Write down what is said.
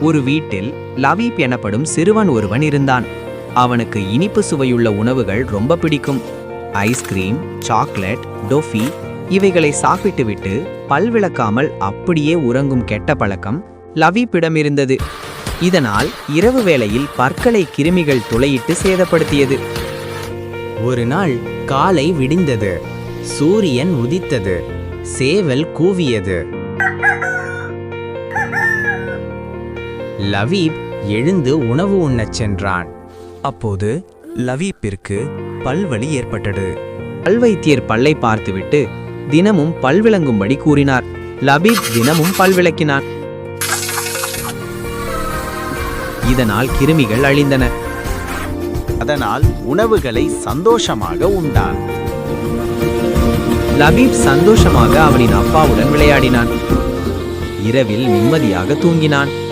ஒரு வீட்டில் லவீப் எனப்படும் சிறுவன் ஒருவன் இருந்தான். அவனுக்கு இனிப்பு சுவையுள்ள உணவுகள் ரொம்ப பிடிக்கும். ஐஸ்கிரீம், சாக்லேட், டோஃபி இவைகளை சாப்பிட்டுவிட்டு பல் விளக்காமல் அப்படியே உறங்கும் கெட்ட பழக்கம் லவீப்பிடம் இருந்தது. இதனால் இரவு வேளையில் பற்களை கிருமிகள் துளையிட்டு சேதப்படுத்தியது. ஒரு நாள் காலை விடிந்தது. சூரியன் உதித்தது. சேவல் கூவியது. லவீப் எழுந்து உணவு உண்ணச் சென்றான். அப்போது லவீப்பிற்கு பல்வலி ஏற்பட்டது. பல்வைத்தியர் பல்லை பார்த்துவிட்டு தினமும் பல் விளங்கும்படி கூறினார். லபீப் தினமும் பல் விளக்கினான். இதனால் கிருமிகள் அழிந்தன. அதனால் உணவுகளை சந்தோஷமாக உண்டான். லபீப் சந்தோஷமாக அவனின் அப்பாவுடன் விளையாடினான். இரவில் நிம்மதியாக தூங்கினான்.